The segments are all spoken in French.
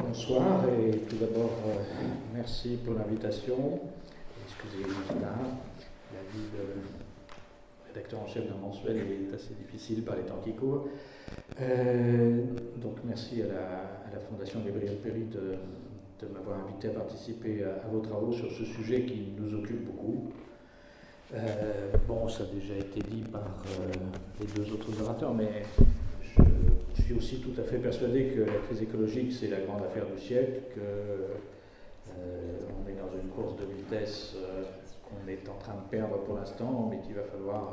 Bonsoir et tout d'abord merci pour l'invitation. Excusez le retard. La vie de rédacteur en chef d'un mensuel est assez difficile par les temps qui courent. Donc merci à la Fondation Gabriel Péri de m'avoir invité à participer à vos travaux sur ce sujet qui nous occupe beaucoup. Bon, ça a déjà été dit par les deux autres orateurs, mais je suis aussi tout à fait persuadé que la crise écologique, c'est la grande affaire du siècle, qu'on est dans une course de vitesse qu'on est en train de perdre pour l'instant, mais qu'il va falloir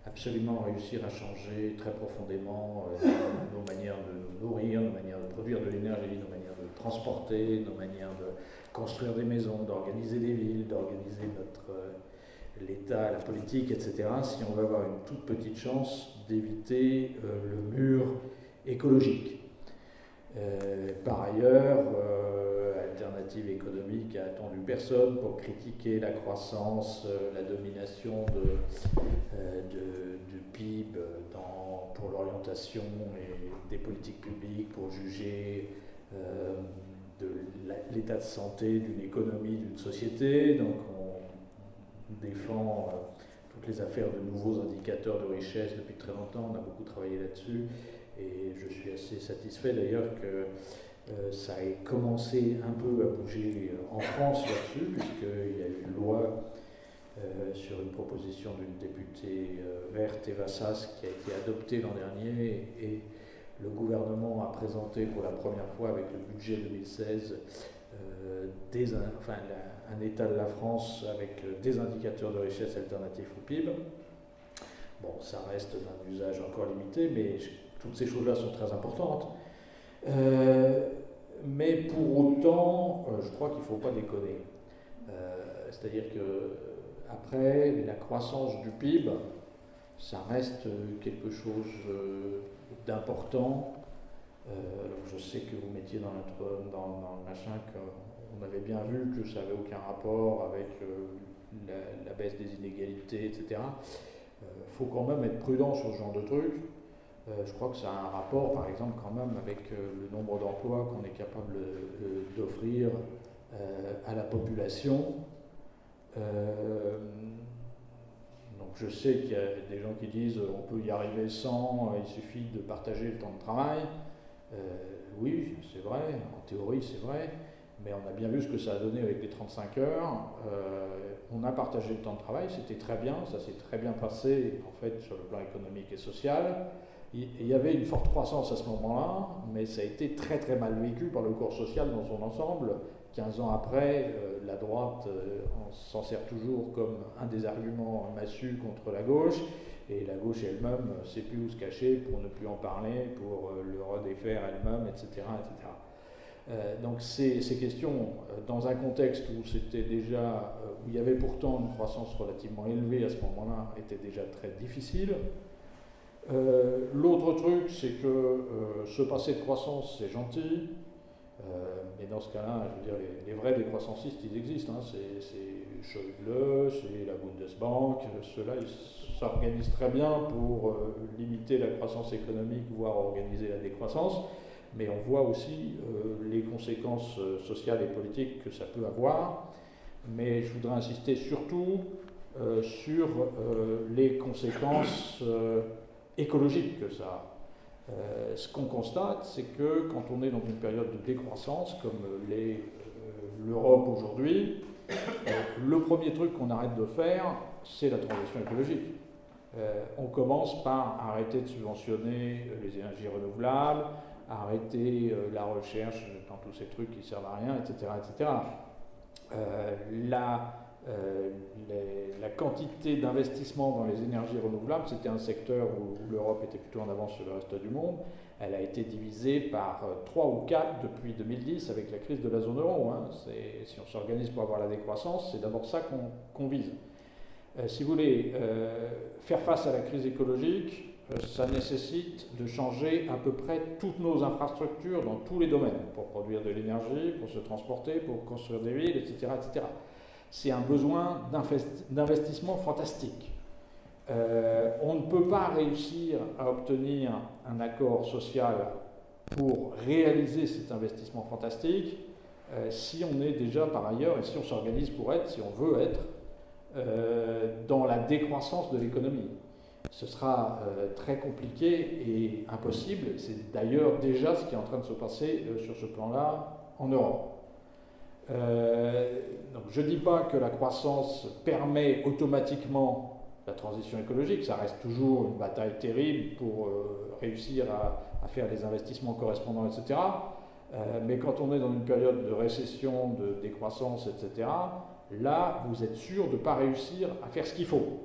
absolument réussir à changer très profondément nos manières de nous nourrir, nos manières de produire de l'énergie, nos manières de transporter, nos manières de construire des maisons, d'organiser des villes, d'organiser l'État, la politique, etc., si on veut avoir une toute petite chance d'éviter le mur écologique. Par ailleurs, Alternative économique a attendu personne pour critiquer la croissance, la domination du PIB pour l'orientation des politiques publiques, pour juger de l'état de santé d'une économie, d'une société. Donc on défend toutes les affaires de nouveaux indicateurs de richesse depuis très longtemps, on a beaucoup travaillé là-dessus, et je suis assez satisfait d'ailleurs que ça ait commencé un peu à bouger en France là-dessus, puisqu'il y a eu une loi sur une proposition d'une députée verte, Eva Sas, qui a été adoptée l'an dernier, et le gouvernement a présenté pour la première fois avec le budget 2016 un état de la France avec des indicateurs de richesse alternatifs au PIB. Bon, ça reste d'un usage encore limité, mais toutes ces choses-là sont très importantes. Mais pour autant, je crois qu'il ne faut pas déconner. C'est-à-dire que après, la croissance du PIB, ça reste quelque chose d'important. Alors je sais que vous mettiez dans le machin qu'on avait bien vu que ça n'avait aucun rapport avec la baisse des inégalités, etc. Il faut quand même être prudent sur ce genre de trucs. Je crois que ça a un rapport, par exemple, quand même avec le nombre d'emplois qu'on est capable d'offrir à la population. Donc je sais qu'il y a des gens qui disent on peut y arriver sans, il suffit de partager le temps de travail. Oui, c'est vrai, en théorie c'est vrai, mais on a bien vu ce que ça a donné avec les 35 heures. On a partagé le temps de travail, c'était très bien, ça s'est très bien passé en fait sur le plan économique et social. Il y avait une forte croissance à ce moment-là, mais ça a été très très mal vécu par le corps social dans son ensemble. 15 ans après, la droite s'en sert toujours comme un des arguments massus contre la gauche, et la gauche elle-même ne sait plus où se cacher pour ne plus en parler, pour le redéfaire elle-même, etc. etc. Donc ces questions, dans un contexte où c'était déjà, où il y avait pourtant une croissance relativement élevée à ce moment-là, étaient déjà très difficiles. L'autre truc, c'est que ce passé de croissance, c'est gentil, mais dans ce cas-là, je veux dire, les vrais décroissancistes, ils existent. Hein. C'est Schäuble, c'est la Bundesbank, ceux-là, ils s'organisent très bien pour limiter la croissance économique, voire organiser la décroissance, mais on voit aussi les conséquences sociales et politiques que ça peut avoir. Mais je voudrais insister surtout sur les conséquences écologique que ça a. Ce qu'on constate, c'est que quand on est dans une période de décroissance, comme l'Europe aujourd'hui, le premier truc qu'on arrête de faire, c'est la transition écologique. On commence par arrêter de subventionner les énergies renouvelables, arrêter la recherche dans tous ces trucs qui servent à rien, etc. etc. La quantité d'investissement dans les énergies renouvelables, c'était un secteur où l'Europe était plutôt en avance sur le reste du monde. Elle a été divisée par 3 ou 4 depuis 2010 avec la crise de la zone euro. Hein. Si on s'organise pour avoir la décroissance, c'est d'abord ça qu'on vise. Si vous voulez faire face à la crise écologique, ça nécessite de changer à peu près toutes nos infrastructures dans tous les domaines, pour produire de l'énergie, pour se transporter, pour construire des villes, etc. etc. C'est un besoin d'investissement fantastique. On ne peut pas réussir à obtenir un accord social pour réaliser cet investissement fantastique si on est déjà par ailleurs, et si on s'organise pour être, si on veut être, dans la décroissance de l'économie. Ce sera très compliqué et impossible. C'est d'ailleurs déjà ce qui est en train de se passer sur ce plan-là en Europe. Donc je ne dis pas que la croissance permet automatiquement la transition écologique, ça reste toujours une bataille terrible pour réussir à faire les investissements correspondants, etc. Mais quand on est dans une période de récession, de décroissance, etc., là, vous êtes sûr de ne pas réussir à faire ce qu'il faut.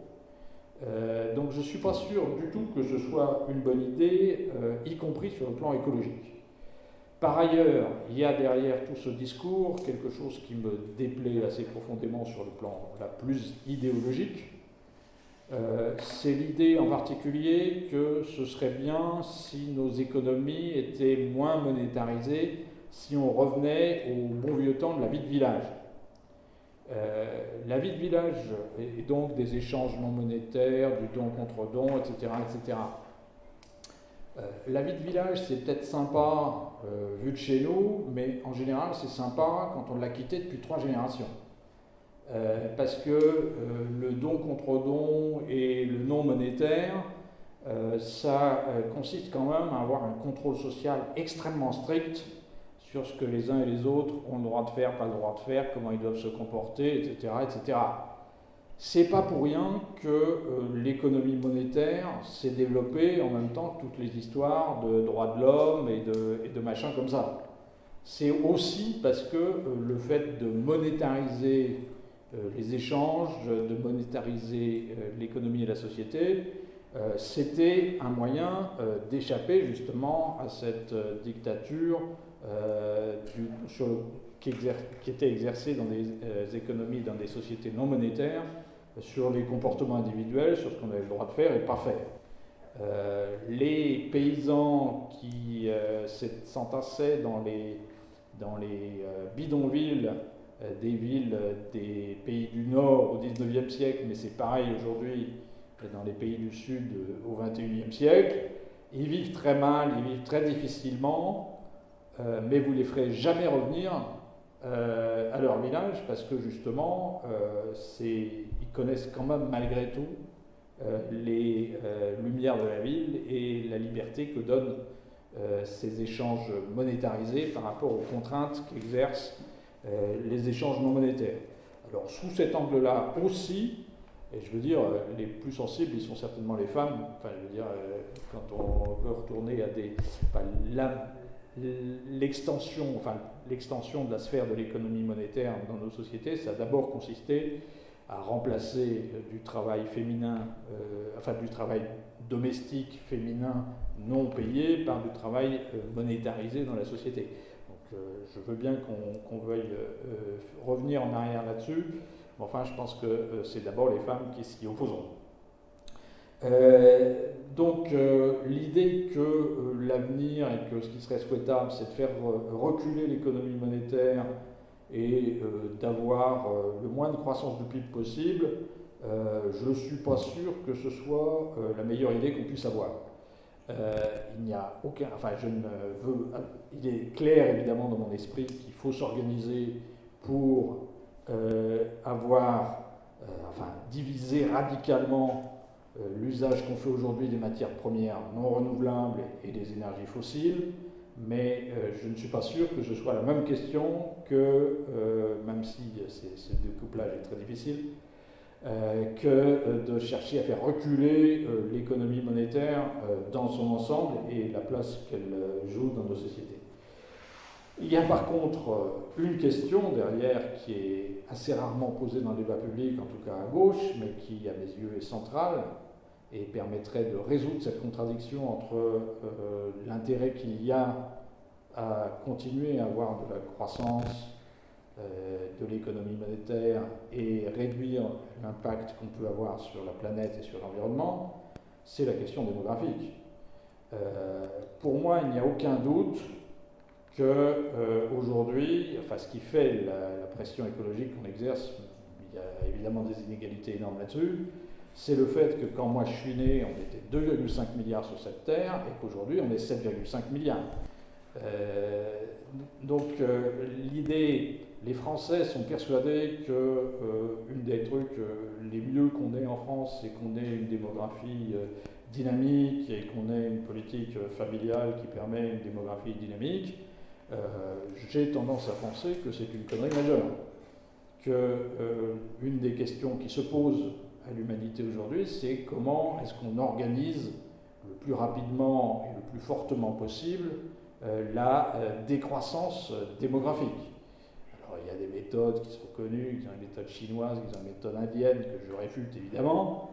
Donc je ne suis pas sûr du tout que ce soit une bonne idée, y compris sur le plan écologique. Par ailleurs, il y a derrière tout ce discours quelque chose qui me déplaît assez profondément sur le plan la plus idéologique. C'est l'idée en particulier que ce serait bien si nos économies étaient moins monétarisées, si on revenait au bon vieux temps de la vie de village. La vie de village et donc des échanges non monétaires, du don contre don, etc. etc. La vie de village, c'est peut-être sympa vu de chez nous, mais en général, c'est sympa quand on l'a quitté depuis 3 générations. Parce que le don contre don et le non monétaire, ça consiste quand même à avoir un contrôle social extrêmement strict sur ce que les uns et les autres ont le droit de faire, pas le droit de faire, comment ils doivent se comporter, etc. etc. C'est pas pour rien que l'économie monétaire s'est développée en même temps que toutes les histoires de droits de l'homme et de machins comme ça. C'est aussi parce que le fait de monétariser les échanges, de monétariser l'économie et la société, c'était un moyen d'échapper justement à cette dictature qui était exercée dans des économies, dans des sociétés non monétaires, sur les comportements individuels, sur ce qu'on avait le droit de faire et pas faire. Les paysans qui s'entassaient dans les bidonvilles des villes des pays du Nord au XIXe siècle, mais c'est pareil aujourd'hui dans les pays du Sud au XXIe siècle, ils vivent très mal, ils vivent très difficilement, mais vous ne les ferez jamais revenir à leur village parce que justement, ils connaissent quand même malgré tout les lumières de la ville et la liberté que donnent ces échanges monétarisés par rapport aux contraintes qu'exercent les échanges non monétaires. Alors sous cet angle-là aussi, et je veux dire, les plus sensibles, ils sont certainement les femmes. Enfin, je veux dire, quand on veut retourner à des... Enfin, l'extension de la sphère de l'économie monétaire dans nos sociétés, ça a d'abord consisté à remplacer du travail féminin, du travail domestique féminin non payé par du travail monétarisé dans la société. Donc je veux bien qu'on veuille revenir en arrière là-dessus, mais enfin je pense que c'est d'abord les femmes qui s'y opposeront. Donc l'idée que l'avenir et que ce qui serait souhaitable, c'est de faire reculer l'économie monétaire et d'avoir le moins de croissance du PIB possible, je ne suis pas sûr que ce soit la meilleure idée qu'on puisse avoir. Il n'y a aucun... Enfin, il est clair évidemment dans mon esprit qu'il faut s'organiser pour diviser radicalement l'usage qu'on fait aujourd'hui des matières premières non renouvelables et des énergies fossiles, mais je ne suis pas sûr que ce soit la même question que, même si ce découplage est très difficile, que de chercher à faire reculer l'économie monétaire dans son ensemble et la place qu'elle joue dans nos sociétés. Il y a par contre une question derrière qui est assez rarement posée dans le débat public, en tout cas à gauche, mais qui à mes yeux est centrale et permettrait de résoudre cette contradiction entre l'intérêt qu'il y a à continuer à avoir de la croissance de l'économie monétaire et réduire l'impact qu'on peut avoir sur la planète et sur l'environnement, c'est la question démographique. Pour moi, il n'y a aucun doute qu'aujourd'hui, ce qui fait la pression écologique qu'on exerce, il y a évidemment des inégalités énormes là-dessus, c'est le fait que quand moi je suis né, on était 2,5 milliards sur cette Terre et qu'aujourd'hui on est 7,5 milliards. L'idée, les Français sont persuadés que une des trucs les mieux qu'on ait en France, c'est qu'on ait une démographie dynamique et qu'on ait une politique familiale qui permet une démographie dynamique. J'ai tendance à penser que c'est une connerie majeure. Une des questions qui se pose à l'humanité aujourd'hui, c'est comment est-ce qu'on organise le plus rapidement et le plus fortement possible la décroissance démographique. Alors il y a des méthodes qui sont connues, qui sont des méthodes chinoises, qui sont des méthodes indiennes que je réfute évidemment,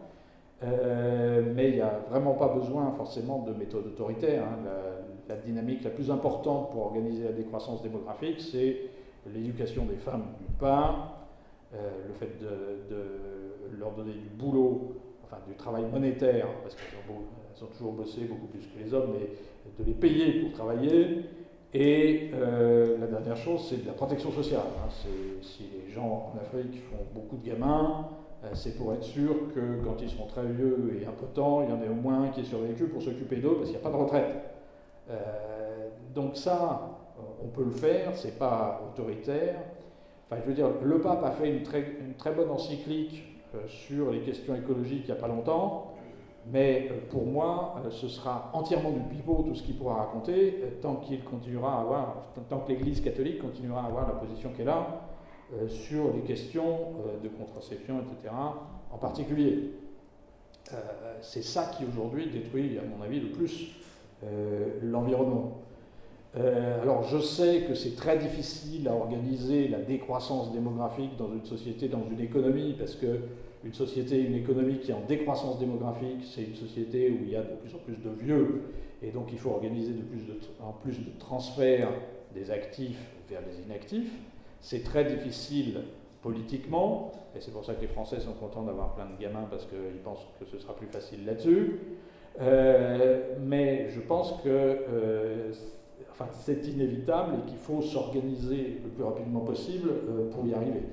mais il n'y a vraiment pas besoin forcément de méthodes autoritaires. Hein. La dynamique la plus importante pour organiser la décroissance démographique, c'est l'éducation des femmes d'une part, le fait de leur donner du boulot, enfin du travail monétaire, parce qu'elles ont toujours bossé beaucoup plus que les hommes, mais de les payer pour travailler. Et la dernière chose, c'est de la protection sociale. Hein. Si les gens en Afrique font beaucoup de gamins, c'est pour être sûr que quand ils seront très vieux et impotents, il y en ait au moins un qui est survécu pour s'occuper d'eux, parce qu'il n'y a pas de retraite. Donc ça, on peut le faire, c'est pas autoritaire. Enfin, je veux dire, le pape a fait une très bonne encyclique sur les questions écologiques il n'y a pas longtemps, mais pour moi, ce sera entièrement du pipeau tout ce qu'il pourra raconter tant que l'Église catholique continuera à avoir la position qu'elle a sur les questions de contraception, etc. en particulier. C'est ça qui aujourd'hui détruit, à mon avis, le plus l'environnement. Alors je sais que c'est très difficile à organiser la décroissance démographique dans une société, dans une économie, parce que une économie qui est en décroissance démographique, c'est une société où il y a de plus en plus de vieux, et donc il faut organiser en plus de transferts des actifs vers les inactifs. C'est très difficile politiquement, et c'est pour ça que les Français sont contents d'avoir plein de gamins, parce qu'ils pensent que ce sera plus facile là-dessus. Mais je pense que c'est inévitable et qu'il faut s'organiser le plus rapidement possible pour y arriver.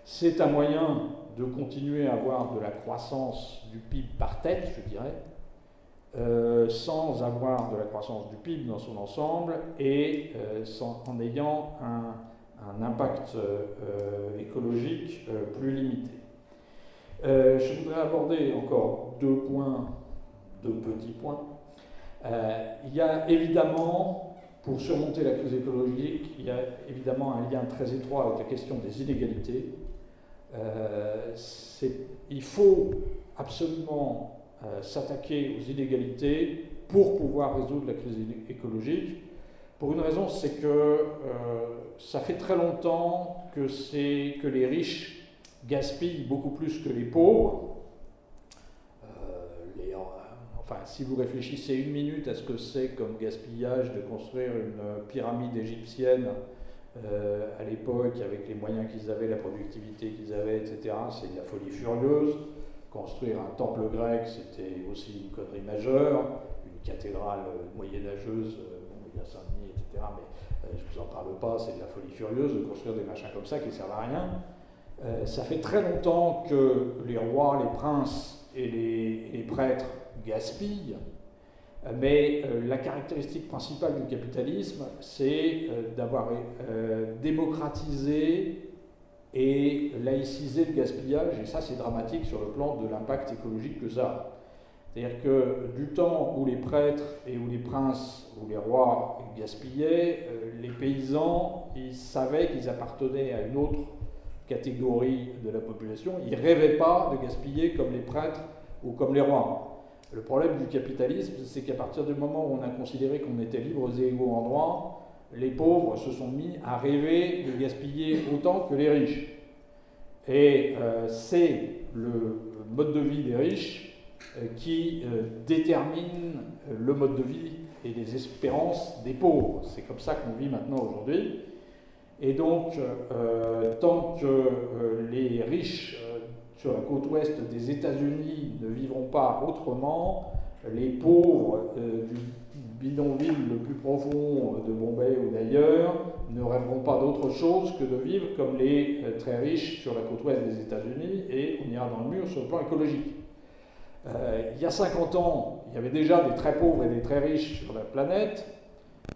C'est un moyen de continuer à avoir de la croissance du PIB par tête, je dirais, sans avoir de la croissance du PIB dans son ensemble et en ayant un impact écologique plus limité. Je voudrais aborder encore deux petits points. Il y a évidemment, pour surmonter la crise écologique, il y a évidemment un lien très étroit avec la question des inégalités. Il faut absolument s'attaquer aux inégalités pour pouvoir résoudre la crise écologique. Pour une raison, c'est que ça fait très longtemps que les riches gaspillent beaucoup plus que les pauvres. Si vous réfléchissez une minute à ce que c'est comme gaspillage de construire une pyramide égyptienne à l'époque, avec les moyens qu'ils avaient, la productivité qu'ils avaient, etc., c'est de la folie furieuse. Construire un temple grec, c'était aussi une connerie majeure. Une cathédrale moyenâgeuse, il y a Saint-Denis, etc., mais je ne vous en parle pas, c'est de la folie furieuse de construire des machins comme ça qui ne servent à rien. Ça fait très longtemps que les rois, les princes et les prêtres gaspillent, mais la caractéristique principale du capitalisme, c'est d'avoir démocratisé et laïcisé le gaspillage, et ça c'est dramatique sur le plan de l'impact écologique que ça a. C'est-à-dire que du temps où les prêtres et où les princes ou les rois gaspillaient, les paysans, ils savaient qu'ils appartenaient à une autre catégorie de la population, ils ne rêvaient pas de gaspiller comme les prêtres ou comme les rois. Le problème du capitalisme, c'est qu'à partir du moment où on a considéré qu'on était libres et égaux en droit, les pauvres se sont mis à rêver de gaspiller autant que les riches. Et c'est le mode de vie des riches qui détermine le mode de vie et les espérances des pauvres. C'est comme ça qu'on vit maintenant aujourd'hui. Et donc, tant que les riches sur la côte ouest des États-Unis ne vivront pas autrement, les pauvres du bidonville le plus profond de Bombay ou d'ailleurs ne rêveront pas d'autre chose que de vivre comme les très riches sur la côte ouest des États-Unis, et on ira dans le mur sur le plan écologique. Il y a 50 ans, il y avait déjà des très pauvres et des très riches sur la planète.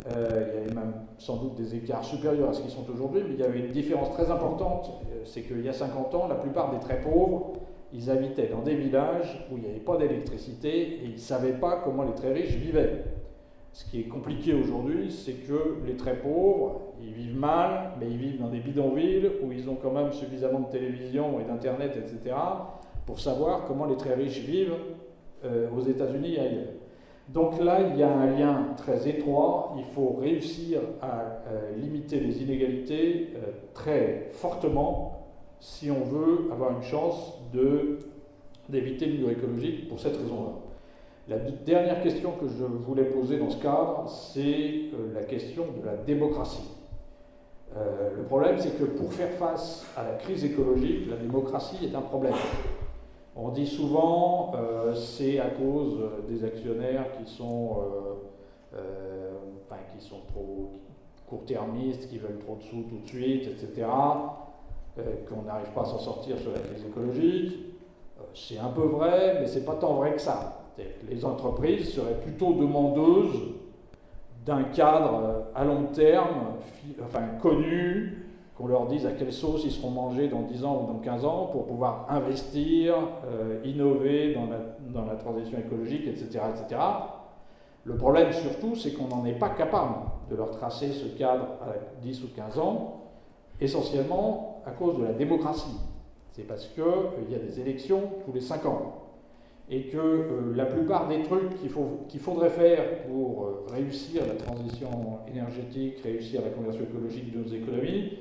Il y avait même sans doute des écarts supérieurs à ce qu'ils sont aujourd'hui, mais il y avait une différence très importante, c'est qu'il y a 50 ans, la plupart des très pauvres, ils habitaient dans des villages où il n'y avait pas d'électricité et ils ne savaient pas comment les très riches vivaient. Ce qui est compliqué aujourd'hui, c'est que les très pauvres, ils vivent mal, mais ils vivent dans des bidonvilles où ils ont quand même suffisamment de télévision et d'internet, etc., pour savoir comment les très riches vivent aux États-Unis et ailleurs. Donc là, il y a un lien très étroit. Il faut réussir à limiter les inégalités très fortement si on veut avoir une chance d'éviter le mur écologique pour cette raison-là. La dernière question que je voulais poser dans ce cadre, c'est la question de la démocratie. Le problème, c'est que pour faire face à la crise écologique, la démocratie est un problème. On dit souvent c'est à cause des actionnaires qui sont trop court-termistes, qui veulent trop de sous tout de suite, etc., qu'on n'arrive pas à s'en sortir sur la crise écologique. C'est un peu vrai, mais c'est pas tant vrai que ça. Les entreprises seraient plutôt demandeuses d'un cadre à long terme, connu, qu'on leur dise à quelle sauce ils seront mangés dans 10 ans ou dans 15 ans pour pouvoir investir, innover dans la transition écologique, etc., etc. Le problème surtout, c'est qu'on n'en est pas capable de leur tracer ce cadre à 10 ou 15 ans, essentiellement à cause de la démocratie. C'est parce qu'il y a des élections tous les 5 ans. Et que la plupart des trucs qu'il faudrait faire pour réussir la transition énergétique, réussir la conversion écologique de nos économies,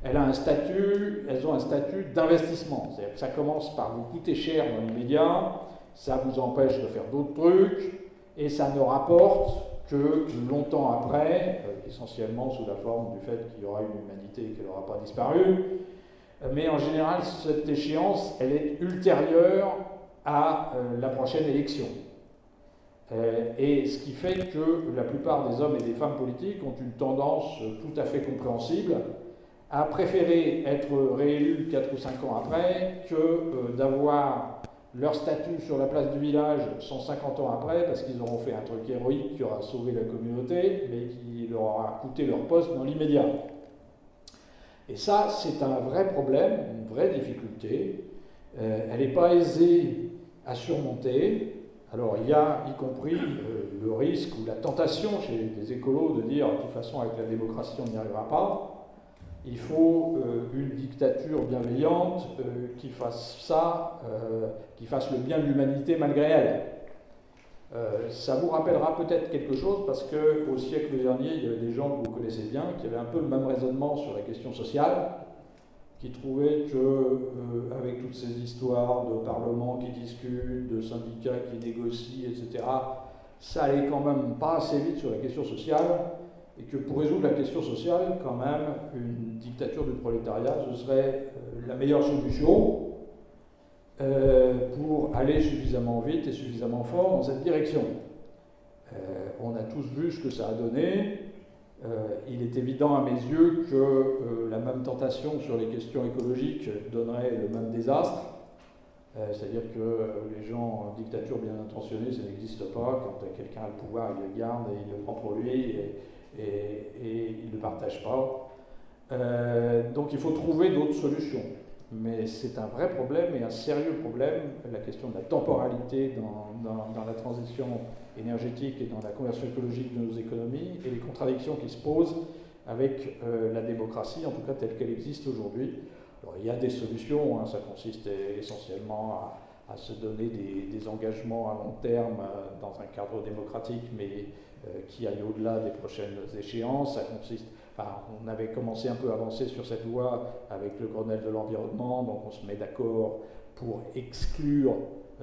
elles ont un statut d'investissement. C'est-à-dire que ça commence par vous coûter cher dans l'immédiat, ça vous empêche de faire d'autres trucs, et ça ne rapporte que longtemps après, essentiellement sous la forme du fait qu'il y aura une humanité et qu'elle n'aura pas disparu. Mais en général, cette échéance, elle est ultérieure à la prochaine élection. Et ce qui fait que la plupart des hommes et des femmes politiques ont une tendance tout à fait compréhensible à préférer être réélus 4 ou 5 ans après que d'avoir leur statut sur la place du village 150 ans après, parce qu'ils auront fait un truc héroïque qui aura sauvé la communauté, mais qui leur aura coûté leur poste dans l'immédiat. Et ça, c'est un vrai problème, une vraie difficulté. Elle n'est pas aisée à surmonter. Alors il y a y compris le risque ou la tentation chez les écolos de dire de toute façon avec la démocratie on n'y arrivera pas. Il faut une dictature bienveillante qui fasse ça, qui fasse le bien de l'humanité malgré elle. Ça vous rappellera peut-être quelque chose parce qu'au siècle dernier, il y avait des gens que vous connaissez bien qui avaient un peu le même raisonnement sur la question sociale, qui trouvaient qu'avec toutes ces histoires de parlements qui discutent, de syndicats qui négocient, etc., ça allait quand même pas assez vite sur la question sociale, et que pour résoudre la question sociale, quand même, une dictature du prolétariat, ce serait la meilleure solution pour aller suffisamment vite et suffisamment fort dans cette direction. On a tous vu ce que ça a donné. Il est évident à mes yeux que la même tentation sur les questions écologiques donnerait le même désastre. C'est-à-dire que les gens en dictature bien intentionnés, ça n'existe pas. Quand quelqu'un a le pouvoir, il le garde et il le prend pour lui et il ne le partage pas. Donc il faut trouver d'autres solutions. Mais c'est un vrai problème et un sérieux problème, la question de la temporalité dans la transition énergétique et dans la conversion écologique de nos économies et les contradictions qui se posent avec la démocratie, en tout cas telle qu'elle existe aujourd'hui. Alors, il y a des solutions, hein, ça consiste essentiellement à se donner des engagements à long terme dans un cadre démocratique, mais qui aille au-delà des prochaines échéances. Ça consiste, on avait commencé un peu à avancer sur cette voie avec le Grenelle de l'environnement, donc on se met d'accord pour exclure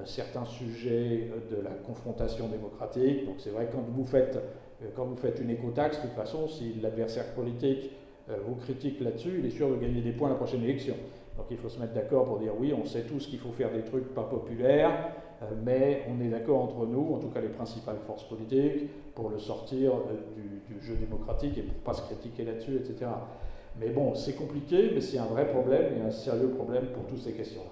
certains sujets de la confrontation démocratique. Donc c'est vrai que quand vous faites une écotaxe, de toute façon, si l'adversaire politique vous critique là-dessus, il est sûr de gagner des points à la prochaine élection. Donc il faut se mettre d'accord pour dire oui, on sait tous qu'il faut faire des trucs pas populaires, mais on est d'accord entre nous, en tout cas les principales forces politiques, pour le sortir du jeu démocratique et pour ne pas se critiquer là-dessus, etc. Mais bon, c'est compliqué, mais c'est un vrai problème et un sérieux problème pour toutes ces questions-là.